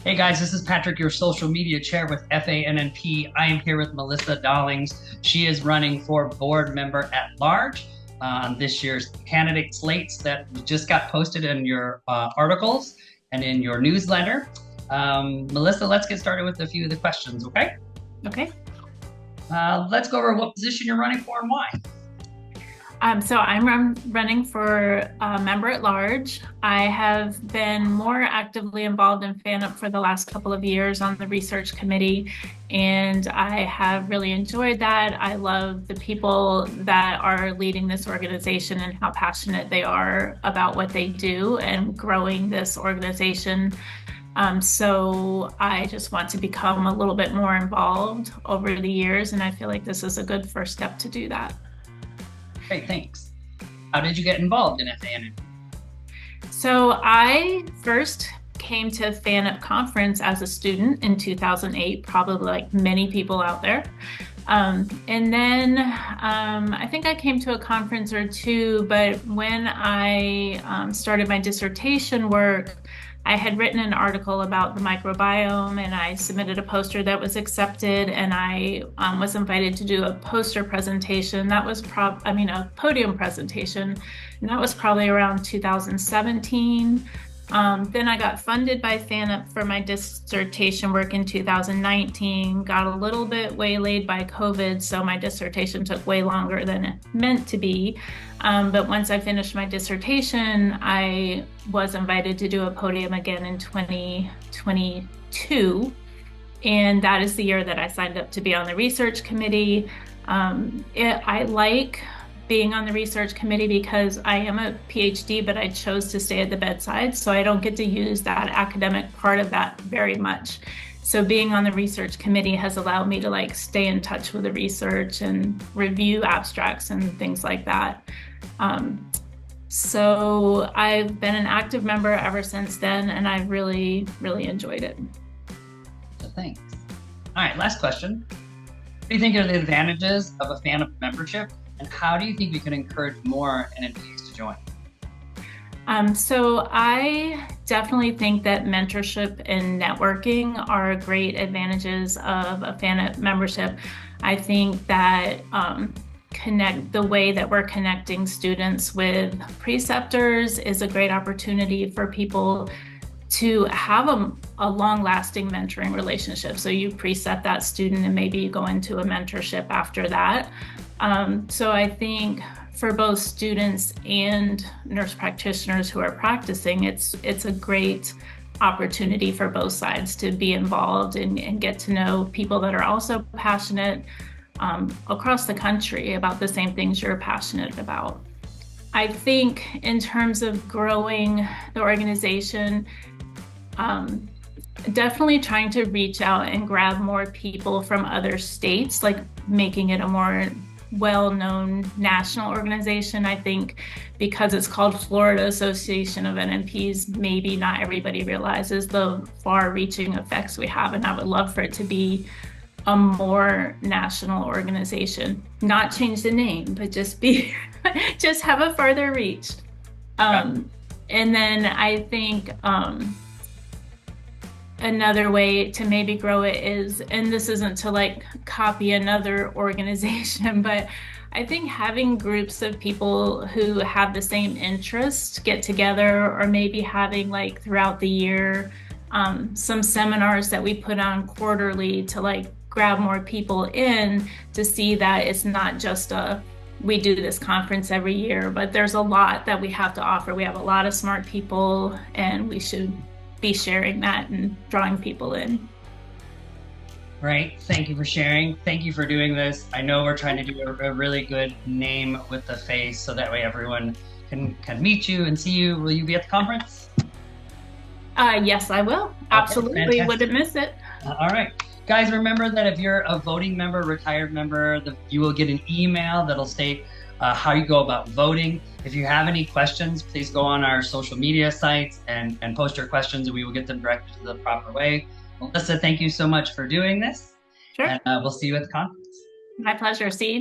Hey guys, this is Patrick, your social media chair with FANNP. I am here with Melissa Dollings. She is running for board member at large on this year's candidate slates that just got posted in your articles and in your newsletter. Melissa, let's get started with a few of the questions, okay? Okay. Let's go over what position you're running for and why. So I'm running for member at large. I have been more actively involved in FANUP for the last couple of years on the research committee, and I have really enjoyed that. I love the people that are leading this organization and how passionate they are about what they do and growing this organization. So I just want to become a little bit more involved over the years, and I feel like this is a good first step to do that. Great, thanks. How did you get involved in FANNP? So I first came to FANUP conference as a student in 2008, probably like many people out there. And then I think I came to a conference or two, but when I started my dissertation work, I had written an article about the microbiome and I submitted a poster that was accepted, and I was invited to do a poster presentation. That was a podium presentation, and that was probably around 2017. Then I got funded by FANUP for my dissertation work in 2019, got a little bit waylaid by COVID, so my dissertation took way longer than it meant to be. But once I finished my dissertation, I was invited to do a podium again in 2022. And that is the year that I signed up to be on the research committee. I like being on the research committee because I am a PhD, but I chose to stay at the bedside, so I don't get to use that academic part of that very much. So being on the research committee has allowed me to stay in touch with the research and review abstracts and things like that. So I've been an active member ever since then, and I've really, really enjoyed it. So thanks. All right, last question. What do you think are the advantages of a FANUP membership, and how do you think we can encourage more NNPs to join? So I definitely think that mentorship and networking are great advantages of a FANUP membership. I think that the way that we're connecting students with preceptors is a great opportunity for people to have a long-lasting mentoring relationship. So you precept that student and maybe you go into a mentorship after that. So I think for both students and nurse practitioners who are practicing, it's a great opportunity for both sides to be involved and get to know people that are also passionate across the country about the same things you're passionate about. I think in terms of growing the organization, definitely trying to reach out and grab more people from other states, like making it a more well-known national organization. I think because it's called Florida Association of NNPs, maybe not everybody realizes the far-reaching effects we have, and I would love for it to be a more national organization. Not change the name, but just be just have a further reach. And then I think another way to maybe grow it is, and this isn't to copy another organization, but I think having groups of people who have the same interest get together, or maybe having throughout the year some seminars that we put on quarterly to grab more people in, to see that it's not just we do this conference every year, but there's a lot that we have to offer. We have a lot of smart people, and we should be sharing that and drawing people in. Right. Thank you for sharing. Thank you for doing this. I know we're trying to do a really good name with the face, so that way everyone can meet you and see you. Will you be at the conference? Yes, I will. Absolutely. Fantastic. Wouldn't miss it. All right. Guys, remember that if you're a voting member, retired member, you will get an email that'll state how you go about voting. If you have any questions, please go on our social media sites and post your questions, and we will get them directed to the proper way. Melissa, thank you so much for doing this. Sure. And we'll see you at the conference. My pleasure. See you there.